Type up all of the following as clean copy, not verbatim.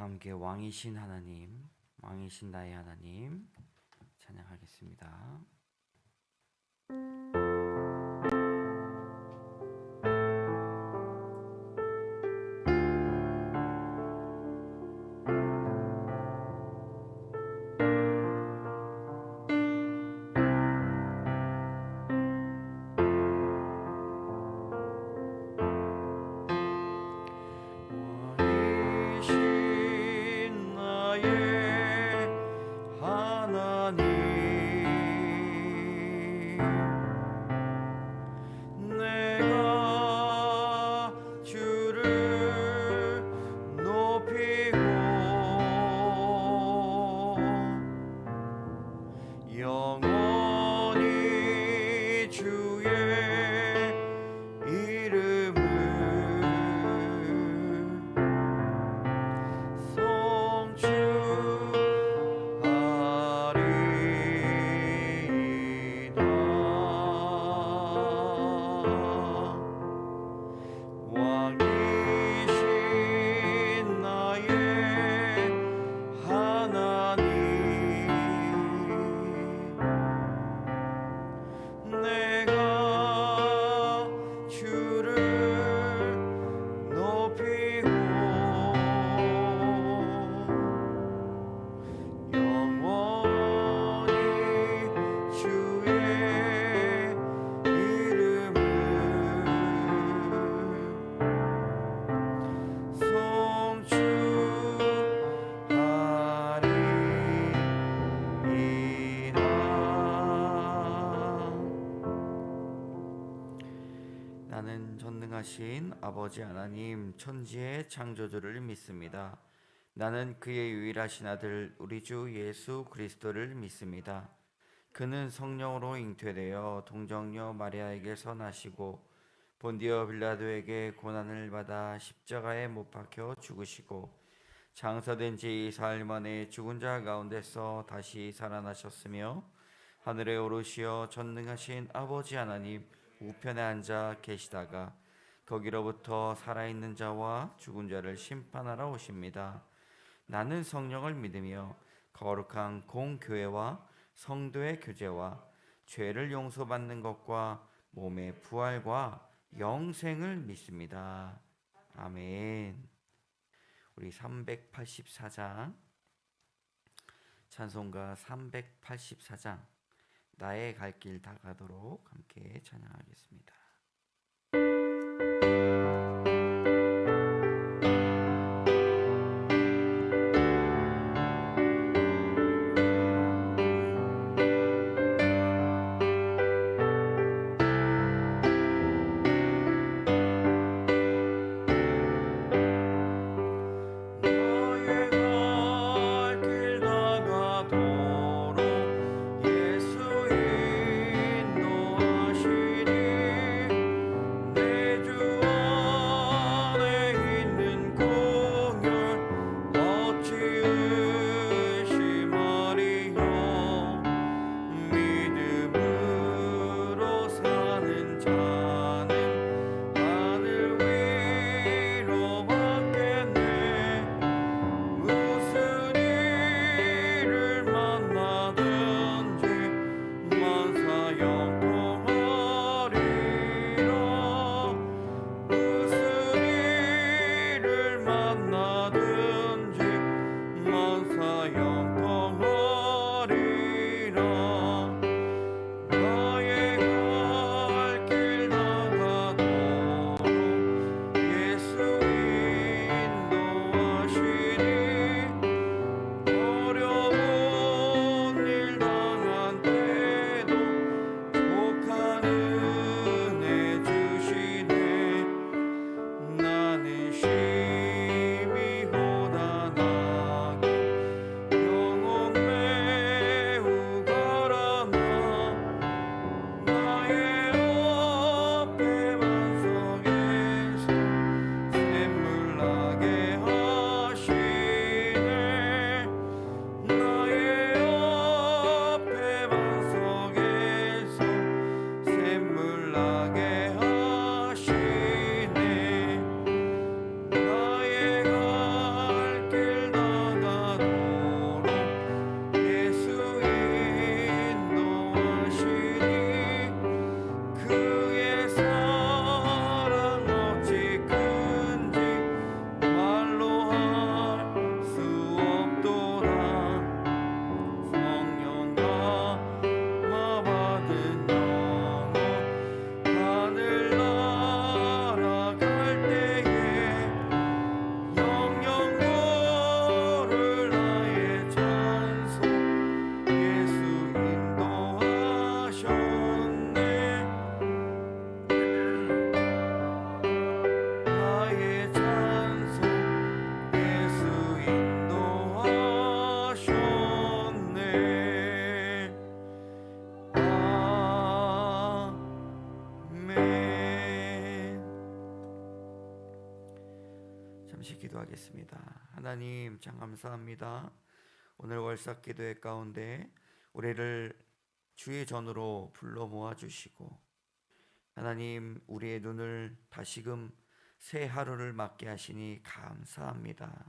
함께 왕이신 하나님, 왕이신 나의 하나님 찬양하겠습니다. 나는 전능하신 아버지 하나님 천지의 창조주를 믿습니다. 나는 그의 유일하신 아들 우리 주 예수 그리스도를 믿습니다. 그는 성령으로 잉태되어 동정녀 마리아에게서 나시고 본디오 빌라도에게 고난을 받아 십자가에 못 박혀 죽으시고 장사된 지 4일 만에 죽은 자 가운데서 다시 살아나셨으며 하늘에 오르시어 전능하신 아버지 하나님 우편에 앉아 계시다가 거기로부터 살아있는 자와 죽은 자를 심판하러 오십니다. 나는 성령을 믿으며 거룩한 공교회와 성도의 교제와 죄를 용서받는 것과 몸의 부활과 영생을 믿습니다. 아멘. 우리 384장 찬송가 384장 나의 갈 길 다 가도록 함께 찬양하겠습니다. 나의 갈 길 잠시 기도하겠습니다. 하나님 참 감사합니다. 오늘 월삭 기도회 가운데 우리를 주의 전으로 불러 모아주시고 하나님 우리의 눈을 다시금 새 하루를 맞게 하시니 감사합니다.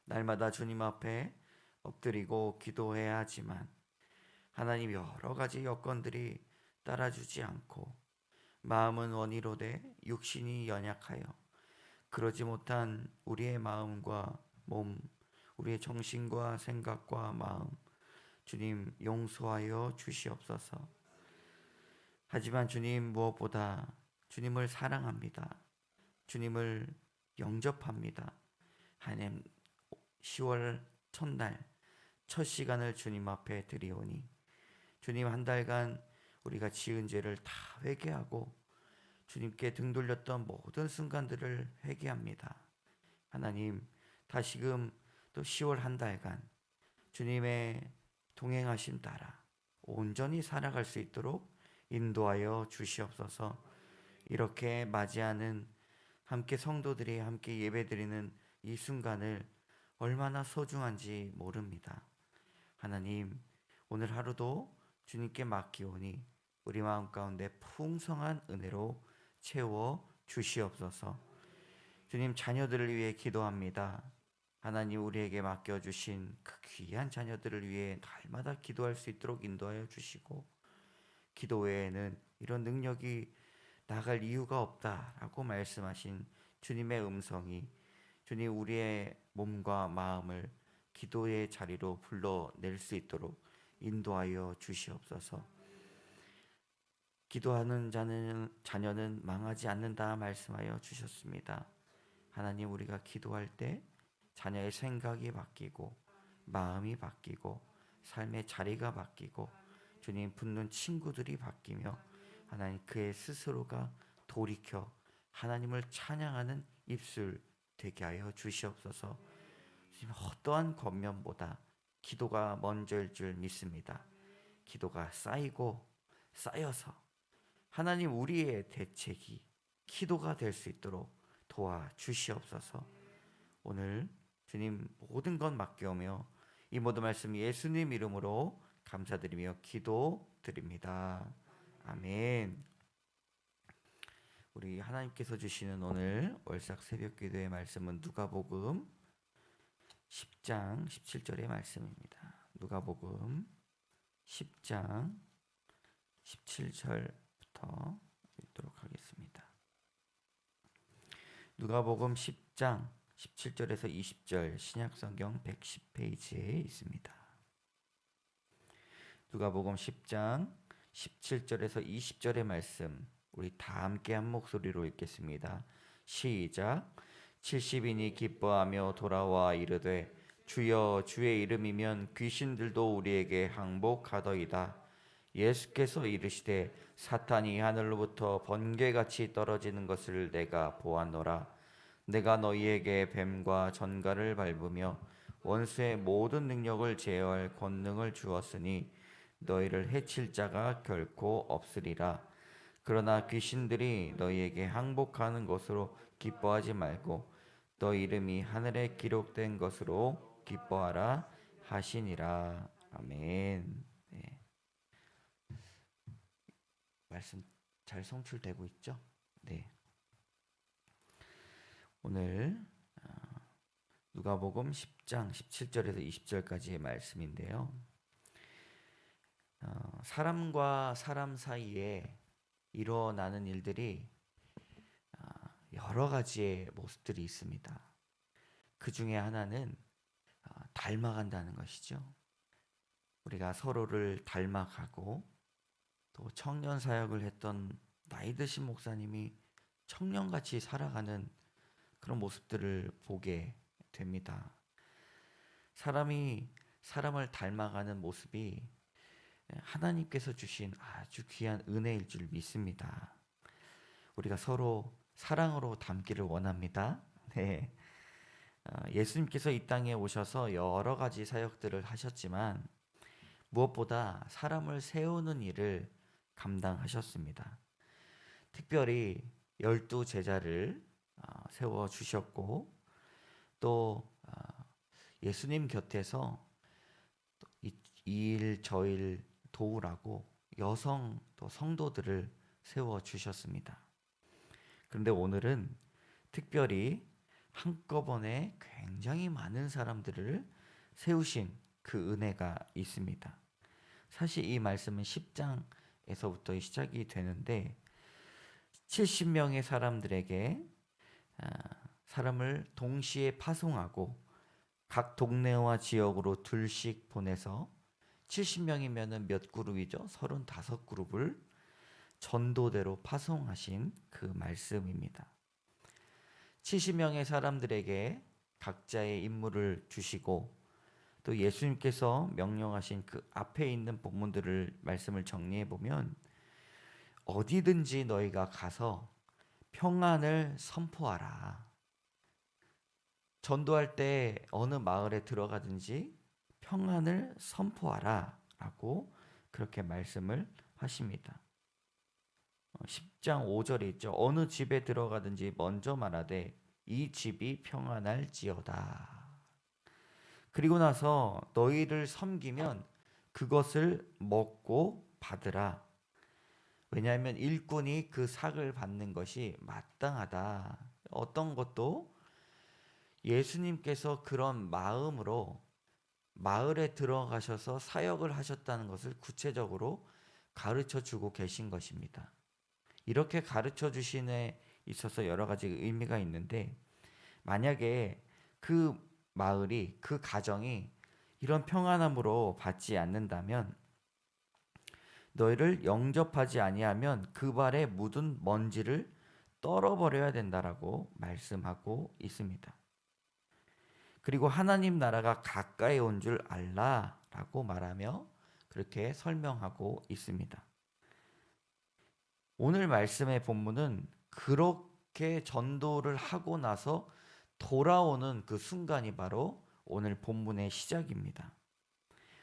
날마다 주님 앞에 엎드리고 기도해야 하지만 하나님 여러 가지 여건들이 따라주지 않고 마음은 원이로되 육신이 연약하여 그러지 못한 우리의 마음과 몸, 우리의 정신과 생각과 마음 주님 용서하여 주시옵소서. 하지만 주님 무엇보다 주님을 사랑합니다. 주님을 영접합니다. 하나님 10월 첫날 첫 시간을 주님 앞에 드리오니 주님 한 달간 우리가 지은 죄를 다 회개하고 주님께 등 돌렸던 모든 순간들을 회개합니다. 하나님 다시금 또 10월 한 달간 주님의 동행하심 따라 온전히 살아갈 수 있도록 인도하여 주시옵소서. 이렇게 맞이하는 함께 성도들이 함께 예배드리는 이 순간을 얼마나 소중한지 모릅니다. 하나님 오늘 하루도 주님께 맡기오니 우리 마음 가운데 풍성한 은혜로 채워 주시옵소서. 주님 자녀들을 위해 기도합니다. 하나님 우리에게 맡겨주신 그 귀한 자녀들을 위해 날마다 기도할 수 있도록 인도하여 주시고 기도 외에는 이런 능력이 나갈 이유가 없다라고 말씀하신 주님의 음성이 주님 우리의 몸과 마음을 기도의 자리로 불러낼 수 있도록 인도하여 주시옵소서. 기도하는 자녀는 망하지 않는다 말씀하여 주셨습니다. 하나님 우리가 기도할 때 자녀의 생각이 바뀌고 마음이 바뀌고 삶의 자리가 바뀌고 주님 붙는 친구들이 바뀌며 하나님 그의 스스로가 돌이켜 하나님을 찬양하는 입술 되게 하여 주시옵소서. 주님 어떠한 권면보다 기도가 먼저일 줄 믿습니다. 기도가 쌓이고 쌓여서 하나님 우리의 대책이 기도가 될 수 있도록 도와주시옵소서. 오늘 주님 모든 것 맡겨오며 이 모든 말씀 예수님 이름으로 감사드리며 기도드립니다. 아멘. 우리 하나님께서 주시는 오늘 월삭 새벽 기도의 말씀은 누가복음 10장 17절의 말씀입니다. 누가복음 10장 17절부터 읽도록 하겠습니다. 누가복음 10장 17절에서 20절 신약성경 110페이지에 있습니다. 누가복음 10장 17절에서 20절의 말씀 우리 다 함께 한 목소리로 읽겠습니다. 시작. 70인이 기뻐하며 돌아와 이르되 주여 주의 이름이면 귀신들도 우리에게 항복하더이다. 예수께서 이르시되 사탄이 하늘로부터 번개같이 떨어지는 것을 내가 보았노라. 내가 너희에게 뱀과 전갈을 밟으며 원수의 모든 능력을 제어할 권능을 주었으니 너희를 해칠 자가 결코 없으리라. 그러나 귀신들이 너희에게 항복하는 것으로 기뻐하지 말고 너 이름이 하늘에 기록된 것으로 기뻐하라 하시니라. 아멘. 네. 말씀 잘 성출되고 있죠? 네. 오늘 누가복음 10장 17절에서 20절까지의 말씀인데요. 사람과 사람 사이에 일어나는 일들이 여러 가지의 모습들이 있습니다. 그 중에 하나는 닮아간다는 것이죠. 우리가 서로를 닮아가고 또 청년 사역을 했던 나이 드신 목사님이 청년같이 살아가는 그런 모습들을 보게 됩니다. 사람이 사람을 닮아가는 모습이 하나님께서 주신 아주 귀한 은혜일 줄 믿습니다. 우리가 서로 사랑으로 닮기를 원합니다. 네. 예수님께서 이 땅에 오셔서 여러 가지 사역들을 하셨지만 무엇보다 사람을 세우는 일을 감당하셨습니다. 특별히 12 제자를 세워 주셨고 또 예수님 곁에서 이일 저일 도우라고 여성 또 성도들을 세워 주셨습니다. 그런데 오늘은 특별히 한꺼번에 굉장히 많은 사람들을 세우신 그 은혜가 있습니다. 사실 이 말씀은 10장에서부터 시작이 되는데 70명의 사람들에게 사람을 동시에 파송하고 각 동네와 지역으로 둘씩 보내서 70명이면 몇 그룹이죠? 35그룹을 전도대로 파송하신 그 말씀입니다. 70명의 사람들에게 각자의 임무를 주시고 또 예수님께서 명령하신 그 앞에 있는 본문들을 말씀을 정리해 보면 어디든지 너희가 가서 평안을 선포하라. 전도할 때 어느 마을에 들어가든지 평안을 선포하라 라고 그렇게 말씀을 하십니다. 10장 5절에 있죠. 어느 집에 들어가든지 먼저 말하되 이 집이 평안할지어다. 그리고 나서 너희를 섬기면 그것을 먹고 받으라. 왜냐하면 일꾼이 그 삭을 받는 것이 마땅하다. 어떤 것도 예수님께서 그런 마음으로 마을에 들어가셔서 사역을 하셨다는 것을 구체적으로 가르쳐 주고 계신 것입니다. 이렇게 가르쳐 주심에 있어서 여러 가지 의미가 있는데 만약에 그 마을이 그 가정이 이런 평안함으로 받지 않는다면 너희를 영접하지 아니하면 그 발에 묻은 먼지를 떨어버려야 된다라고 말씀하고 있습니다. 그리고 하나님 나라가 가까이 온 줄 알라라고 말하며 그렇게 설명하고 있습니다. 오늘 말씀의 본문은 그렇게 전도를 하고 나서 돌아오는 그 순간이 바로 오늘 본문의 시작입니다.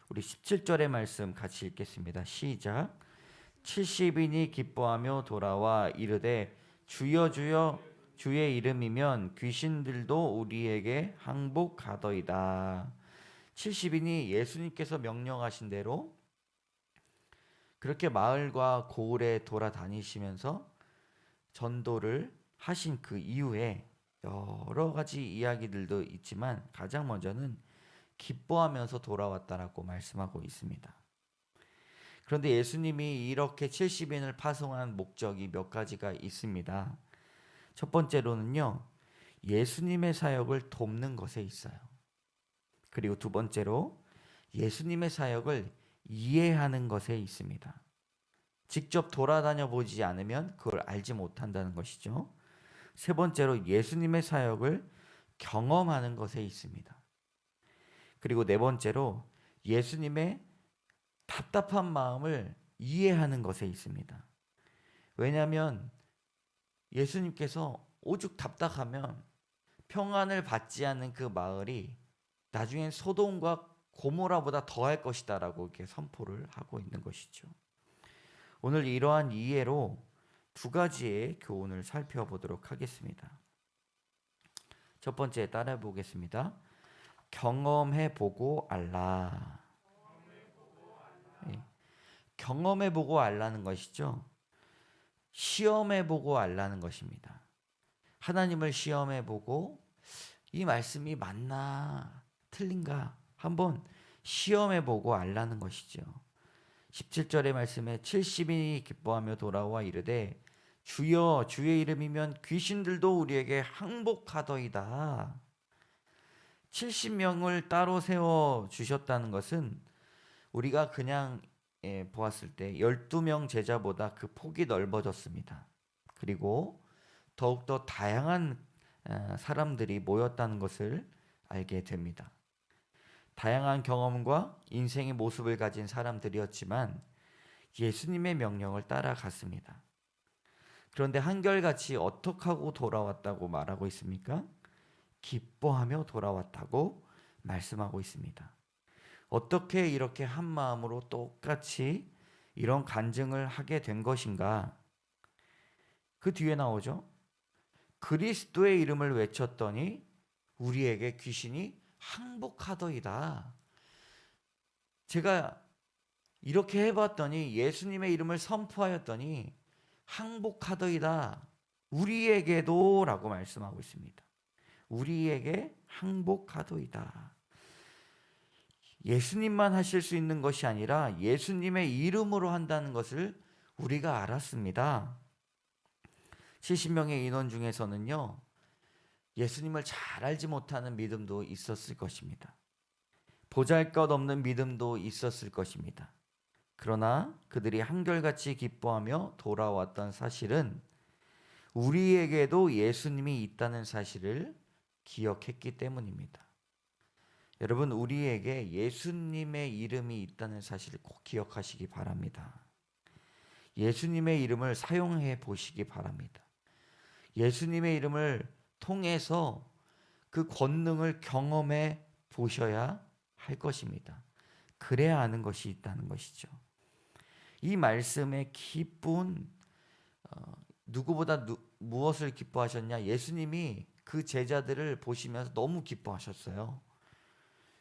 우리 17절의 말씀 같이 읽겠습니다. 시작. 70인이 기뻐하며 돌아와 이르되 주여 주여 주의 이름이면 귀신들도 우리에게 항복하더이다. 70인이 예수님께서 명령하신 대로 그렇게 마을과 고을에 돌아다니시면서 전도를 하신 그 이후에 여러 가지 이야기들도 있지만 가장 먼저는 기뻐하면서 돌아왔다라고 말씀하고 있습니다. 그런데 예수님이 이렇게 70인을 파송한 목적이 몇 가지가 있습니다. 첫 번째로는요, 예수님의 사역을 돕는 것에 있어요. 그리고 두 번째로 예수님의 사역을 이해하는 것에 있습니다. 직접 돌아다녀 보지 않으면 그걸 알지 못한다는 것이죠. 세 번째로 예수님의 사역을 경험하는 것에 있습니다. 그리고 네 번째로 예수님의 답답한 마음을 이해하는 것에 있습니다. 왜냐하면 예수님께서 오죽 답답하면 평안을 받지 않는 그 마을이 나중엔 소돔과 고모라보다 더할 것이다라고 이렇게 선포를 하고 있는 것이죠. 오늘 이러한 이해로 두 가지의 교훈을 살펴보도록 하겠습니다. 첫 번째 따라해 보겠습니다. 경험해보고 알라. 경험해보고 알라는 것이죠. 시험해보고 알라는 것입니다. 하나님을 시험해보고 이 말씀이 맞나 틀린가 한번 시험해보고 알라는 것이죠. 17절의 말씀에 70인이 기뻐하며 돌아와 이르되 주여 주의 이름이면 귀신들도 우리에게 항복하더이다. 70명을 따로 세워 주셨다는 것은 우리가 그냥 보았을 때 12명 제자보다 그 폭이 넓어졌습니다. 그리고 더욱더 다양한 사람들이 모였다는 것을 알게 됩니다. 다양한 경험과 인생의 모습을 가진 사람들이었지만 예수님의 명령을 따라갔습니다. 그런데 한결같이 어떻게 하고 돌아왔다고 말하고 있습니까? 기뻐하며 돌아왔다고 말씀하고 있습니다. 어떻게 이렇게 한 마음으로 똑같이 이런 간증을 하게 된 것인가? 그 뒤에 나오죠. 그리스도의 이름을 외쳤더니 우리에게 귀신이 항복하더이다. 제가 이렇게 해봤더니 예수님의 이름을 선포하였더니 항복하더이다. 우리에게도 라고 말씀하고 있습니다. 우리에게 항복하더이다. 예수님만 하실 수 있는 것이 아니라 예수님의 이름으로 한다는 것을 우리가 알았습니다. 70명의 인원 중에서는요, 예수님을 잘 알지 못하는 믿음도 있었을 것입니다. 보잘것없는 믿음도 있었을 것입니다. 그러나 그들이 한결같이 기뻐하며 돌아왔던 사실은 우리에게도 예수님이 있다는 사실을 기억했기 때문입니다. 여러분, 우리에게 예수님의 이름이 있다는 사실을 꼭 기억하시기 바랍니다. 예수님의 이름을 사용해 보시기 바랍니다. 예수님의 이름을 통해서 그 권능을 경험해 보셔야 할 것입니다. 그래야 아는 것이 있다는 것이죠. 이 말씀의 기쁜 누구보다 무엇을 기뻐하셨냐? 예수님이 그 제자들을 보시면서 너무 기뻐하셨어요.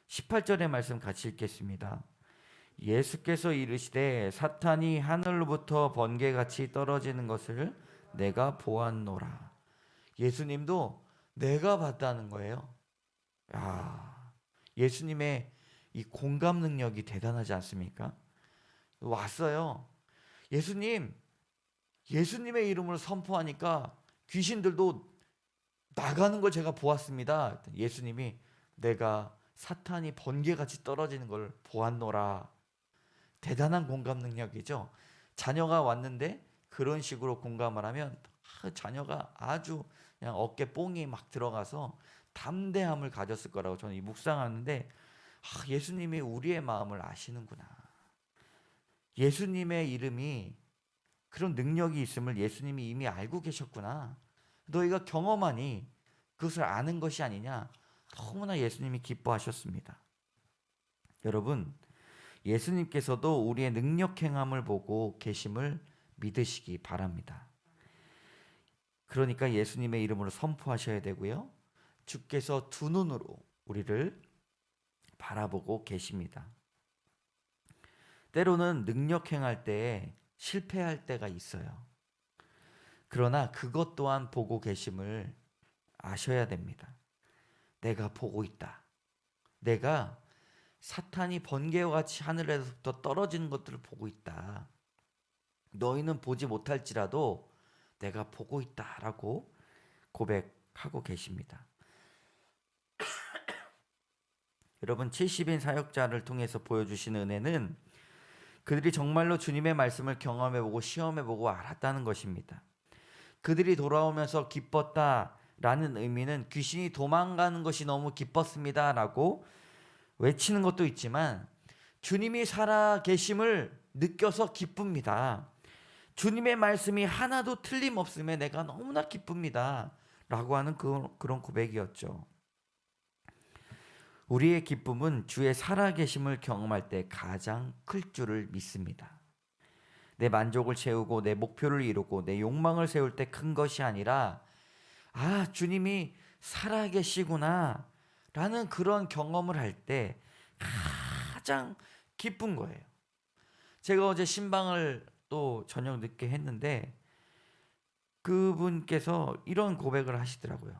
18절의 말씀 같이 읽겠습니다. 예수께서 이르시되 사탄이 하늘로부터 번개같이 떨어지는 것을 내가 보았노라. 예수님도 내가 봤다는 거예요. 야, 예수님의 이 공감 능력이 대단하지 않습니까? 왔어요. 예수님의 이름으로 선포하니까 귀신들도 나가는 걸 제가 보았습니다. 예수님이 내가 사탄이 번개같이 떨어지는 걸 보았노라. 대단한 공감 능력이죠. 자녀가 왔는데 그런 식으로 공감을 하면 자녀가 아주 그냥 어깨 뽕이 막 들어가서 담대함을 가졌을 거라고 저는 묵상하는데, 예수님이 우리의 마음을 아시는구나. 예수님의 이름이 그런 능력이 있음을 예수님이 이미 알고 계셨구나. 너희가 경험하니 그것을 아는 것이 아니냐. 너무나 예수님이 기뻐하셨습니다. 여러분, 예수님께서도 우리의 능력 행함을 보고 계심을 믿으시기 바랍니다. 그러니까 예수님의 이름으로 선포하셔야 되고요. 주께서 두 눈으로 우리를 바라보고 계십니다. 때로는 능력 행할 때에 실패할 때가 있어요. 그러나 그것 또한 보고 계심을 아셔야 됩니다. 내가 보고 있다. 내가 사탄이 번개와 같이 하늘에서부터 떨어지는 것들을 보고 있다. 너희는 보지 못할지라도 내가 보고 있다라고 고백하고 계십니다. 여러분, 70인 사역자를 통해서 보여주신 은혜는 그들이 정말로 주님의 말씀을 경험해보고 시험해보고 알았다는 것입니다. 그들이 돌아오면서 기뻤다라는 의미는 귀신이 도망가는 것이 너무 기뻤습니다 라고 외치는 것도 있지만, 주님이 살아 계심을 느껴서 기쁩니다. 주님의 말씀이 하나도 틀림없음에 내가 너무나 기쁩니다 라고 하는 그런 고백이었죠. 우리의 기쁨은 주의 살아계심을 경험할 때 가장 클 줄을 믿습니다. 내 만족을 채우고 내 목표를 이루고 내 욕망을 세울 때 큰 것이 아니라, 주님이 살아계시구나 라는 그런 경험을 할 때 가장 기쁜 거예요. 제가 어제 신방을 또 저녁 늦게 했는데 그분께서 이런 고백을 하시더라고요.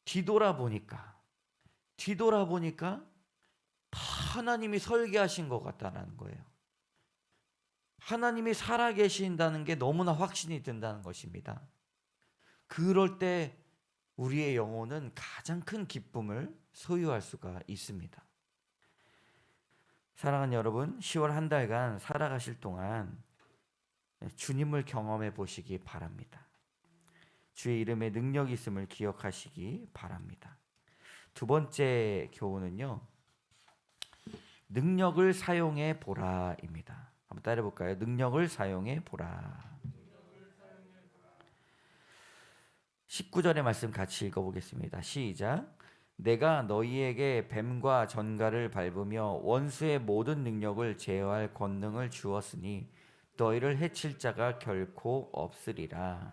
뒤돌아보니까 하나님이 설계하신 것 같다는 거예요. 하나님이 살아계신다는 게 너무나 확신이 든다는 것입니다. 그럴 때 우리의 영혼은 가장 큰 기쁨을 소유할 수가 있습니다. 사랑하는 여러분, 10월 한 달간 살아가실 동안 주님을 경험해 보시기 바랍니다. 주의 이름에 능력이 있음을 기억하시기 바랍니다. 두 번째 교훈은요, 능력을 사용해 보라입니다. 한번 따라해 볼까요? 능력을 사용해 보라. 19절의 말씀 같이 읽어보겠습니다. 시작. 내가 너희에게 뱀과 전갈을 밟으며 원수의 모든 능력을 제어할 권능을 주었으니 너희를 해칠 자가 결코 없으리라.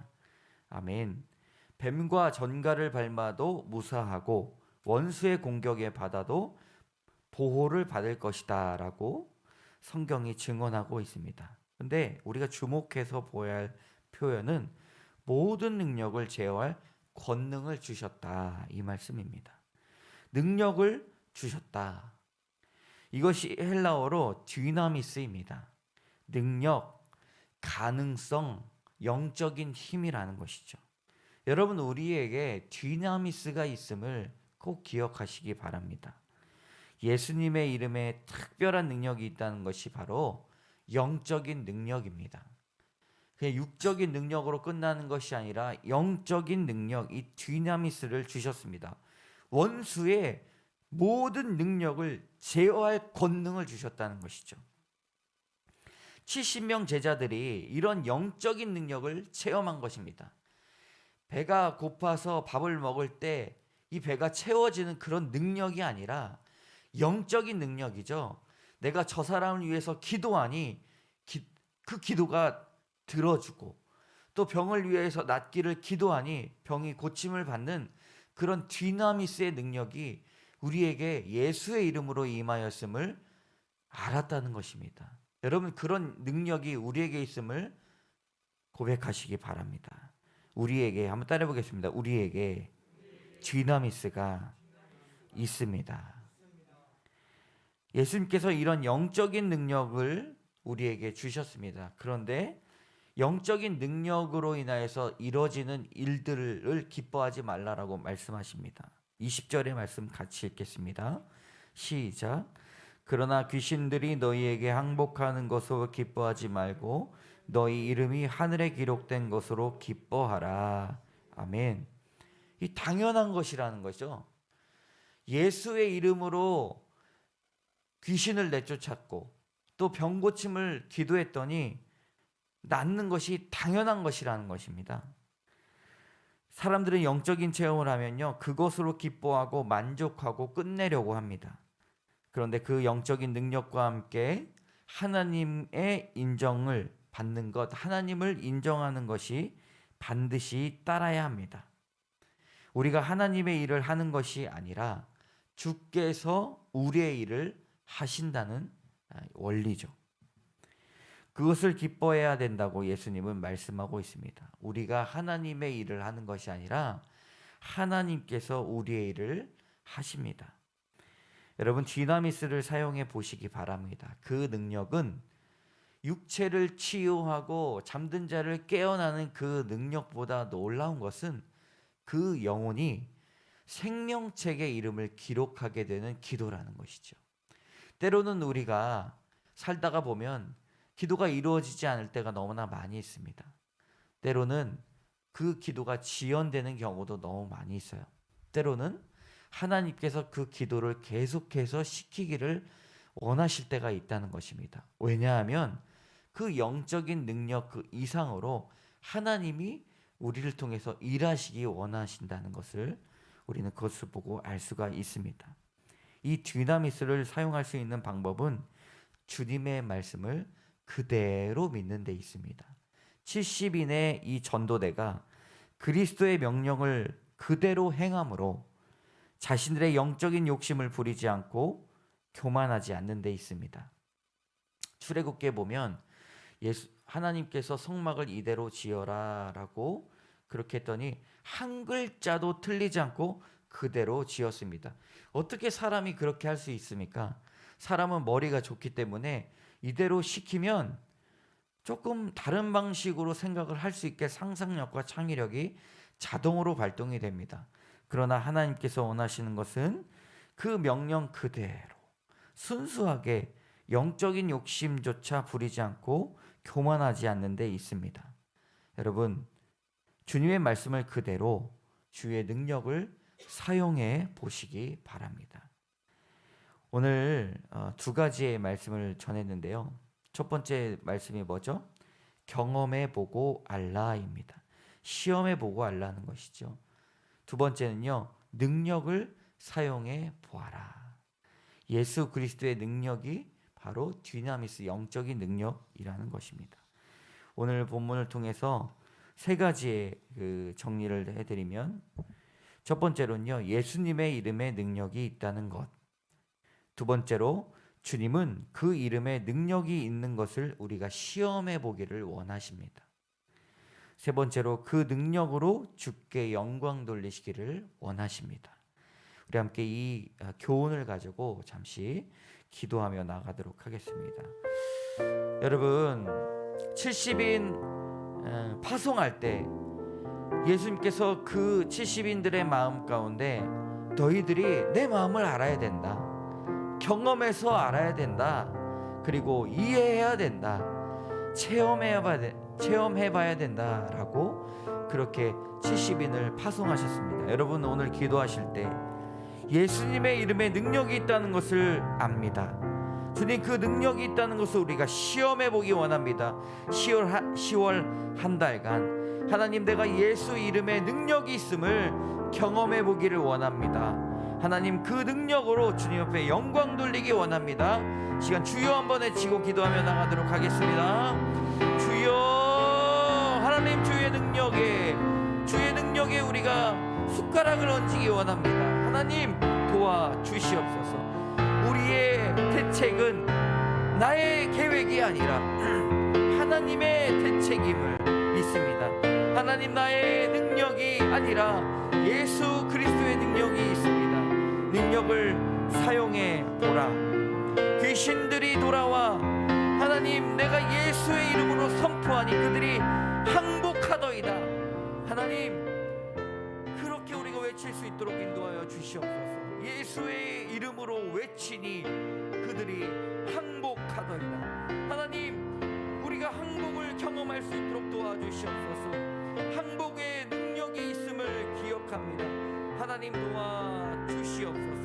아멘. 뱀과 전갈을 밟아도 무사하고 원수의 공격에 받아도 보호를 받을 것이다 라고 성경이 증언하고 있습니다. 근데 우리가 주목해서 보아야 할 표현은 모든 능력을 제어할 권능을 주셨다, 이 말씀입니다. 능력을 주셨다. 이것이 헬라어로 디나미스입니다. 능력, 가능성, 영적인 힘이라는 것이죠. 여러분, 우리에게 디나미스가 있음을 꼭 기억하시기 바랍니다. 예수님의 이름에 특별한 능력이 있다는 것이 바로 영적인 능력입니다. 그냥 육적인 능력으로 끝나는 것이 아니라 영적인 능력, 이 디나미스를 주셨습니다. 원수의 모든 능력을 제어할 권능을 주셨다는 것이죠. 70명 제자들이 이런 영적인 능력을 체험한 것입니다. 배가 고파서 밥을 먹을 때 이 배가 채워지는 그런 능력이 아니라 영적인 능력이죠. 내가 저 사람을 위해서 기도하니 그 기도가 들어주고, 또 병을 위해서 낫기를 기도하니 병이 고침을 받는 그런 디나미스의 능력이 우리에게 예수의 이름으로 임하였음을 알았다는 것입니다. 여러분, 그런 능력이 우리에게 있음을 고백하시기 바랍니다. 우리에게, 한번 따라해 보겠습니다. 우리에게 디나미스가 있습니다. 예수님께서 이런 영적인 능력을 우리에게 주셨습니다. 그런데 영적인 능력으로 인하여서 이루어지는 일들을 기뻐하지 말라라고 말씀하십니다. 20절의 말씀 같이 읽겠습니다. 시작. 그러나 귀신들이 너희에게 항복하는 것으로 기뻐하지 말고 너희 이름이 하늘에 기록된 것으로 기뻐하라. 아멘. 이 당연한 것이라는 거죠. 예수의 이름으로 귀신을 내쫓았고 또 병고침을 기도했더니 낫는 것이 당연한 것이라는 것입니다. 사람들은 영적인 체험을 하면요, 그것으로 기뻐하고 만족하고 끝내려고 합니다. 그런데 그 영적인 능력과 함께 하나님의 인정을 받는 것, 하나님을 인정하는 것이 반드시 따라야 합니다. 우리가 하나님의 일을 하는 것이 아니라 주께서 우리의 일을 하신다는 원리죠. 그것을 기뻐해야 된다고 예수님은 말씀하고 있습니다. 우리가 하나님의 일을 하는 것이 아니라 하나님께서 우리의 일을 하십니다. 여러분, 디나미스를 사용해 보시기 바랍니다. 그 능력은 육체를 치유하고 잠든 자를 깨어나는 그 능력보다 놀라운 것은 그 영혼이 생명책의 이름을 기록하게 되는 기도라는 것이죠. 때로는 우리가 살다가 보면 기도가 이루어지지 않을 때가 너무나 많이 있습니다. 때로는 그 기도가 지연되는 경우도 너무 많이 있어요. 때로는 하나님께서 그 기도를 계속해서 시키기를 원하실 때가 있다는 것입니다. 왜냐하면 그 영적인 능력 그 이상으로 하나님이 우리를 통해서 일하시기 원하신다는 것을 우리는 그것을 보고 알 수가 있습니다. 이 디나미스를 사용할 수 있는 방법은 주님의 말씀을 그대로 믿는 데 있습니다. 70인의 이 전도대가 그리스도의 명령을 그대로 행함으로 자신들의 영적인 욕심을 부리지 않고 교만하지 않는 데 있습니다. 출애굽기에 보면 하나님께서 성막을 이대로 지어라 라고 그렇게 했더니 한 글자도 틀리지 않고 그대로 지었습니다. 어떻게 사람이 그렇게 할 수 있습니까? 사람은 머리가 좋기 때문에 이대로 시키면 조금 다른 방식으로 생각을 할 수 있게 상상력과 창의력이 자동으로 발동이 됩니다. 그러나 하나님께서 원하시는 것은 그 명령 그대로 순수하게 영적인 욕심조차 부리지 않고 교만하지 않는 데 있습니다. 여러분, 주님의 말씀을 그대로 주의 능력을 사용해 보시기 바랍니다. 오늘 두 가지의 말씀을 전했는데요. 첫 번째 말씀이 뭐죠? 경험해 보고 알라입니다. 시험해 보고 알라는 것이죠. 두 번째는요, 능력을 사용해 보아라. 예수 그리스도의 능력이 바로 디나미스, 영적인 능력이라는 것입니다. 오늘 본문을 통해서 세 가지의 그 정리를 해드리면, 첫 번째로는요, 예수님의 이름에 능력이 있다는 것. 두 번째로, 주님은 그 이름에 능력이 있는 것을 우리가 시험해 보기를 원하십니다. 세 번째로, 그 능력으로 주께 영광 돌리시기를 원하십니다. 우리 함께 이 교훈을 가지고 잠시 기도하며 나가도록 하겠습니다. 여러분, 70인 파송할 때 예수님께서 그 70인들의 마음 가운데 너희들이 내 마음을 알아야 된다, 경험해서 알아야 된다, 그리고 이해해야 된다, 체험해봐야 된다라고 그렇게 70인을 파송하셨습니다. 여러분, 오늘 기도하실 때 예수님의 이름에 능력이 있다는 것을 압니다. 주님, 그 능력이 있다는 것을 우리가 시험해 보기 원합니다. 10월 한 달간 하나님, 내가 예수 이름에 능력이 있음을 경험해 보기를 원합니다. 하나님, 그 능력으로 주님 앞에 영광 돌리기 원합니다. 시간 주여 한번 외치고 기도하며 나가도록 하겠습니다. 주여, 하나님, 주의 능력에 우리가 숟가락을 얹기 원합니다. 하나님, 도와주시옵소서. 우리의 대책은 나의 계획이 아니라 하나님의 대책임을 믿습니다. 하나님, 나의 능력이 아니라 예수 그리스도의 능력이 있습니다. 능력을 사용해 보라. 귀신들이 돌아와 하나님, 내가 예수의 이름으로 선포하니 그들이 항복하더이다. 하나님, 그렇게 우리가 외칠 수 있도록 인도하여 주시옵소서. 예수의 이름으로 외치니 그들이 항복하더이다. 하나님, 우리가 항복을 경험할 수 있도록 도와주시옵소서. 항복의 능력이 있음을 기억합니다. 하나님, 도와주시옵소서.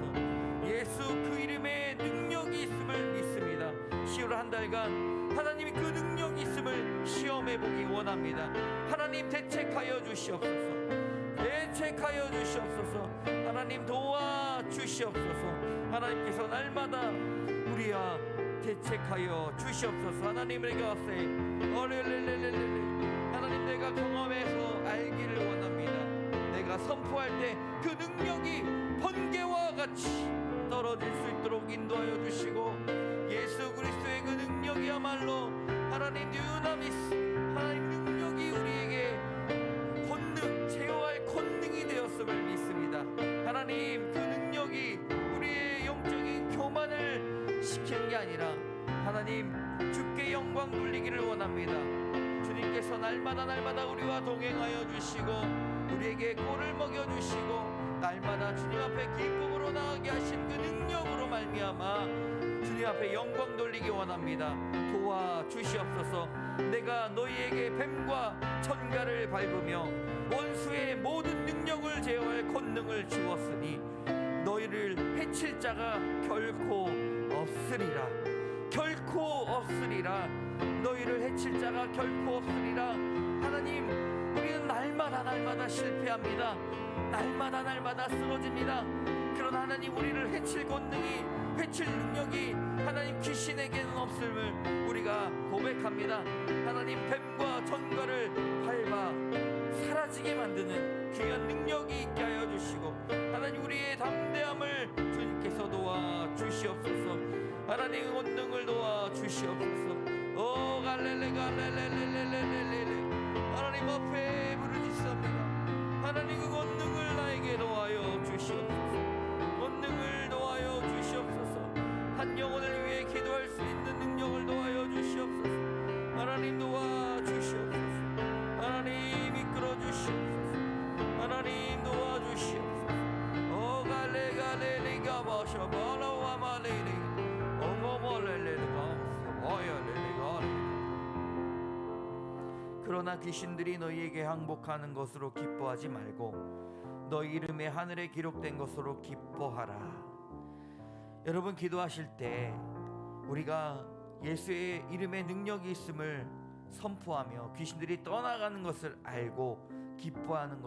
예수 그 이름에 능력이 있음을 믿습니다. 10월 한 달간 하나님이 그 능력이 있음을 시험해보기 원합니다. 하나님, 대책하여 주시옵소서. 대책하여 주시옵소서. 하나님, 도와주시옵소서. 하나님께서 날마다 우리야 대책하여 주시옵소서. 하나님의 가세 하나님, 내가 경험해서 알기를 원합니다. 내가 선포할 때 그 능력이 번개와 같이 떨어질 수 있도록 인도하여 주시고, 예수 그리스도의 그 능력이야말로 하나님 듀나미스, 하나님 능력이 우리에게 권능, 제어할 권능이 되었음을 믿습니다. 하나님, 그 능력이 우리의 영적인 교만을 시키는 게 아니라 하나님, 주께 영광 돌리기를 원합니다. 주님께서 날마다 우리와 동행하여 주시고 우리에게 꼴을 먹여주시고 날마다 주님 앞에 기쁨으로 나아가게 하신 그 능력으로 말미암아 주님 앞에 영광 돌리기 원합니다. 도와주시옵소서. 내가 너희에게 뱀과 천가를 밟으며 원수의 모든 능력을 제어할 권능을 주었으니 너희를 해칠 자가 결코 없으리라. 결코 없으리라. 너희를 해칠 자가 결코 없으리라. 하나님, 우리는 날마다 실패합니다. 날마다 쓰러집니다. 그러나 하나님, 우리를 해칠 권능이, 해칠 능력이 하나님 귀신에게는 없음을 우리가 고백합니다. 하나님, 뱀과 전갈을 밟아 사라지게 만드는 귀한 능력이 있게 하여 주시고 하나님, 우리의 담대함을 주님께서 도와주시옵소서. 하나님, 권능을 도와주시옵소서. 오 갈렐레 하나님 앞에 부르짖습니다. 하나님, 그 권능을 나에게 도와여 주시옵소서. 권능을 도와여 주시옵소서. 한 영혼을 위해 기도할 수 있는 능력을 도와여 주시옵소서. 하나님, 도와주시옵소서. 하나님, 이끌어 주시옵소서. 하나님, 도와주시옵소서. 오 갈레가 마셔 바라와 말레리 오모몰레레가 오야레레가. 그러나 귀신들이 너희에게 항복하는 것으로 기뻐하지 말고 너희 이름에 하늘에 기록된 것으로 기뻐하라. 여러분, 기도하실 때 우리가 예수의 이름에 능력이 있음을 선포하며 귀신들이 떠나가는 것을 알고 기뻐하는 것,